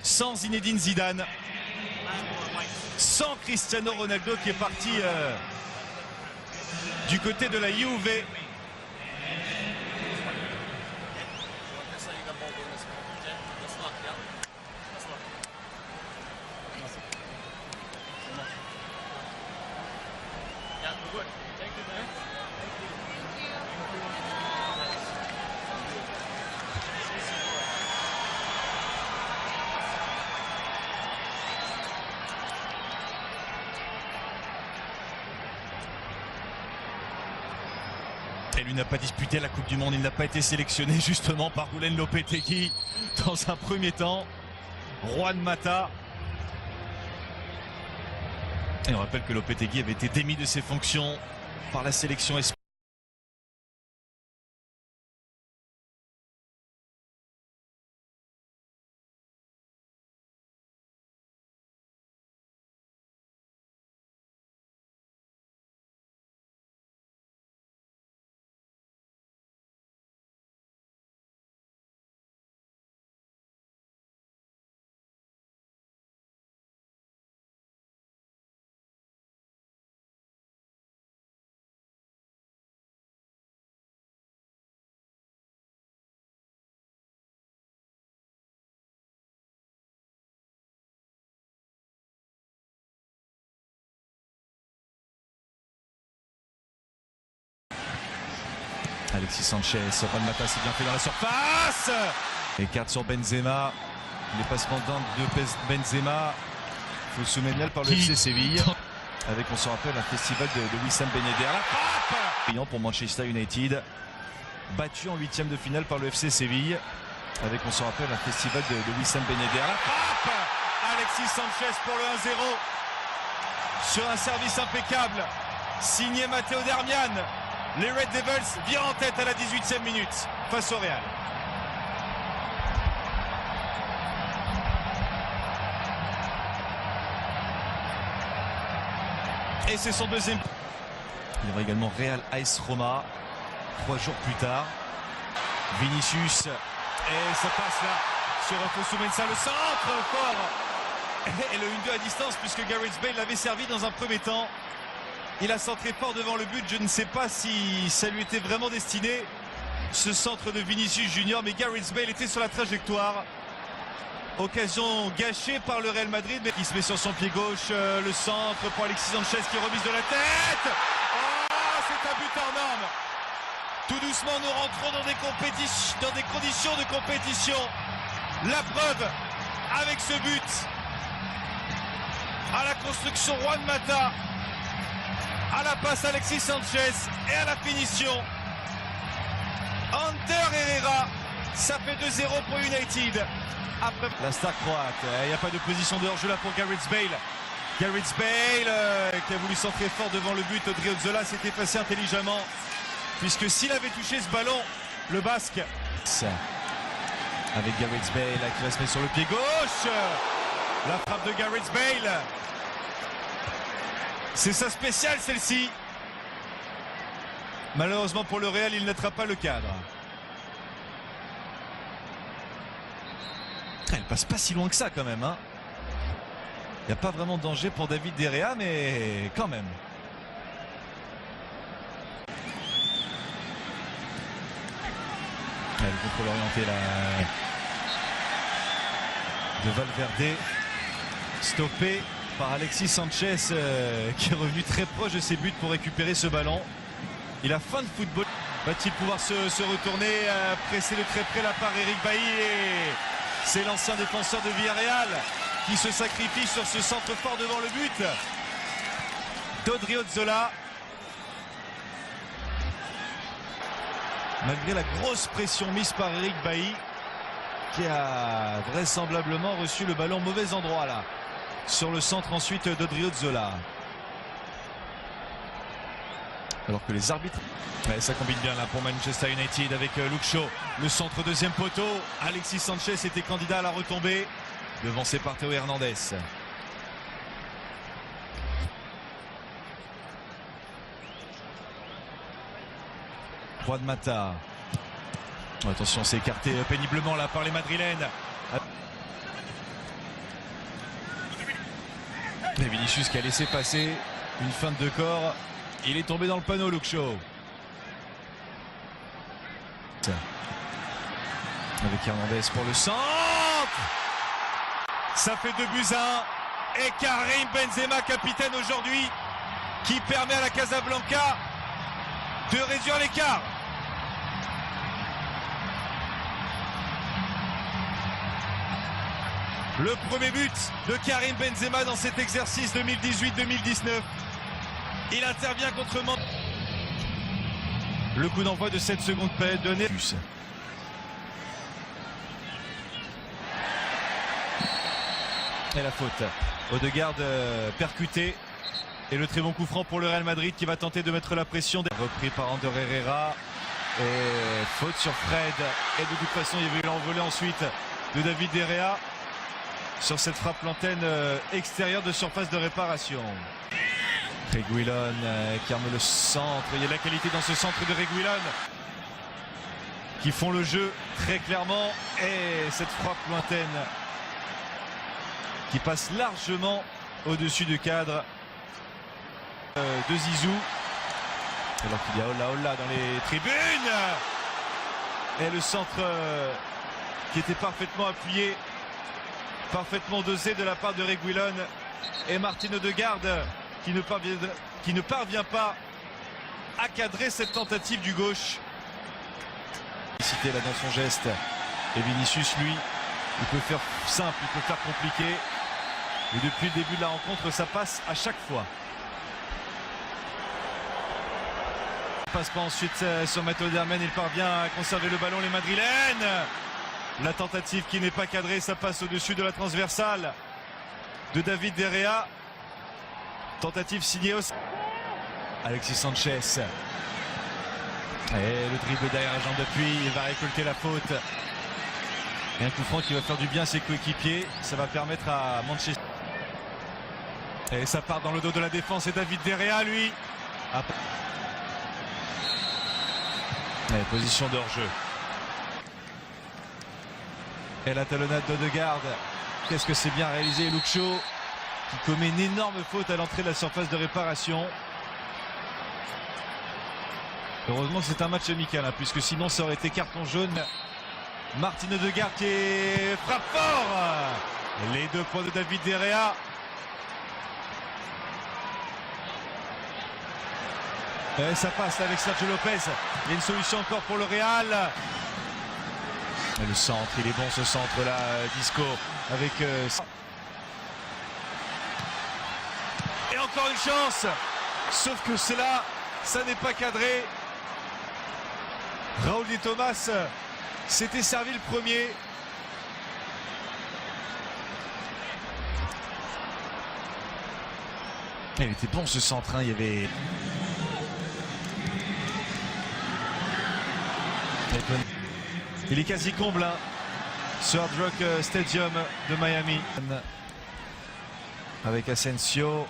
sans Zinedine Zidane, sans Cristiano Ronaldo qui est parti du côté de la Juve. Et lui n'a pas disputé la Coupe du Monde, il n'a pas été sélectionné justement par Julen Lopetegui dans un premier temps. Juan Mata. Et on rappelle que Lopetegui avait été démis de ses fonctions par la sélection espagnole. Alexis Sanchez, Juan Mata s'est bien fait dans la surface. Écarte sur Benzema. Les passements de Benzema. Il faut soumettre par le FC Séville. Avec, on se rappelle, un festival de Wissam Ben Yedder. La frappe brillant pour Manchester United. Battu en 8e de finale par le FC Séville. Avec, on se rappelle, un festival de Wissam Ben Yedder. La frappe Alexis Sanchez pour le 1-0. Sur un service impeccable. Signé Matteo Darmian. Les Red Devils virent en tête à la 18e minute face au Real. Et c'est son deuxième. Il y aura également Real AS Roma 3 jours plus tard. Vinicius. Et ça passe là sur Fosu Mensah. Le centre fort. Et le 1-2 à distance puisque Gareth Bale l'avait servi dans un premier temps. Il a centré fort devant le but. Je ne sais pas si ça lui était vraiment destiné, ce centre de Vinicius Junior. Mais Gareth Bale était sur la trajectoire. Occasion gâchée par le Real Madrid. Mais il se met sur son pied gauche. Le centre pour Alexis Sanchez qui remise de la tête. Oh, c'est un but hors norme. Tout doucement, nous rentrons dans des conditions de compétition. La preuve avec ce but. À la construction, Juan Mata. À la passe Alexis Sanchez et à la finition Ander Herrera. Ça fait 2-0 pour United. Après la star croate, il n'y a pas de position de hors-jeu là pour Gareth Bale. Gareth Bale qui a voulu centrer fort devant le but. Odriozola s'était passé intelligemment puisque s'il avait touché ce ballon, le Basque avec Gareth Bale qui va se mettre sur le pied gauche. La frappe de Gareth Bale. C'est sa spéciale celle-ci. Malheureusement pour le Real, il n'attrape pas le cadre. Elle passe pas si loin que ça quand même. Hein. Il n'y a pas vraiment de danger pour David De Gea, mais quand même. Le contrôle orienté là de Valverde. Stoppé par Alexis Sanchez qui est revenu très proche de ses buts pour récupérer ce ballon. Il a faim de football. Va-t-il pouvoir se retourner, presser de très près là par Eric Bailly. C'est l'ancien défenseur de Villarreal qui se sacrifie sur ce centre fort devant le but d'Odriozola. Malgré la grosse pression mise par Eric Bailly qui a vraisemblablement reçu le ballon au mauvais endroit là. Sur le centre ensuite d'Odriozola. Alors que les arbitres... Ouais, ça combine bien là pour Manchester United avec Luke Shaw. Le centre deuxième poteau. Alexis Sanchez était candidat à la retombée. Devancé par Théo Hernandez. Juan Mata. Attention, c'est écarté péniblement là par les Madrilènes. Et Vinicius qui a laissé passer une feinte de corps. Il est tombé dans le panneau, Luke Shaw. Avec Hernandez pour le centre. Ça fait 2-1. Et Karim Benzema, capitaine aujourd'hui, qui permet à la Casablanca de réduire l'écart. Le premier but de Karim Benzema dans cet exercice 2018-2019. Il intervient contre Manchester. Le coup d'envoi de cette seconde période donné. Et la faute. Odegaard percuté. Et le très bon coup franc pour le Real Madrid qui va tenter de mettre la pression. Repris par Ander Herrera. Et faute sur Fred. Et de toute façon, il y avait eu l'envolée ensuite de David De Gea sur cette frappe l'antenne extérieure de surface de réparation. Reguilón qui arme le centre. Il y a de la qualité dans ce centre de Reguilón qui font le jeu très clairement. Et cette frappe lointaine qui passe largement au-dessus du cadre de Zizou. Alors qu'il y a Hola dans les tribunes. Et le centre qui était parfaitement appuyé, parfaitement dosé de la part de Reguilón. Et Martin Odegaard qui ne parvient pas à cadrer cette tentative du gauche. Cité là dans son geste. Et Vinicius, lui, il peut faire simple, il peut faire compliqué. Et depuis le début de la rencontre, ça passe à chaque fois. Il passe pas ensuite sur Matteo Darmian, il parvient à conserver le ballon, les Madrilènes. La tentative qui n'est pas cadrée, ça passe au-dessus de la transversale de David De Gea. Tentative signée aussi. Alexis Sanchez. Et le dribble derrière la jambe d'appui, il va récolter la faute. Et un coup franc qui va faire du bien à ses coéquipiers. Ça va permettre à Manchester. Et ça part dans le dos de la défense et David De Gea, lui. Et position de hors-jeu. Et la talonnade d'Odegaard. Qu'est-ce que c'est bien réalisé, Luke Shaw qui commet une énorme faute à l'entrée de la surface de réparation. Heureusement que c'est un match amical, hein, puisque sinon ça aurait été carton jaune. Martin Odegaard qui frappe fort. Les 2 points de David De Gea. Et ça passe avec Sergio Lopez. Il y a une solution encore pour le Real. Et le centre, il est bon ce centre là, Disco avec et encore une chance. Sauf que cela, ça n'est pas cadré. Raúl de Tomás s'était servi le premier. Il était bon ce centre, hein. Il y avait... Il est quasi comble, hein, ce Hard Rock Stadium de Miami. Avec Asensio.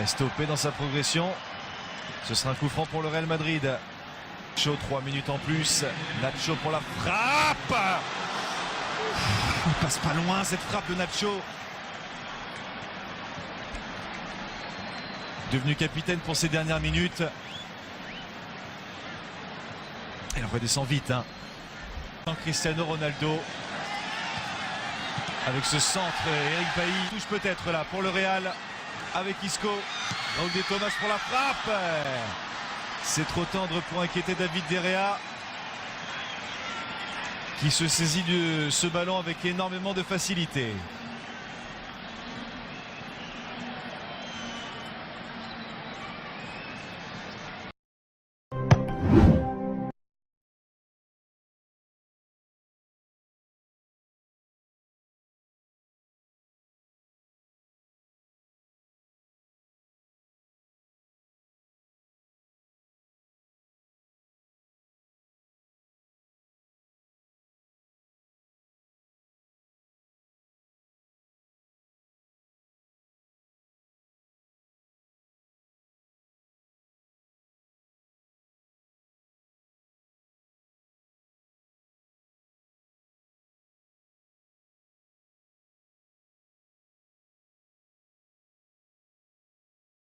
Stoppé dans sa progression. Ce sera un coup franc pour le Real Madrid. Nacho, 3 minutes en plus. Nacho pour la frappe. Il passe pas loin cette frappe de Nacho. Devenu capitaine pour ces dernières minutes. Il redescend vite, hein. Cristiano Ronaldo. Avec ce centre, Eric Bailly touche peut-être là pour le Real. Avec Isco. Raúl de Tomás pour la frappe. C'est trop tendre pour inquiéter David De Gea. Qui se saisit de ce ballon avec énormément de facilité.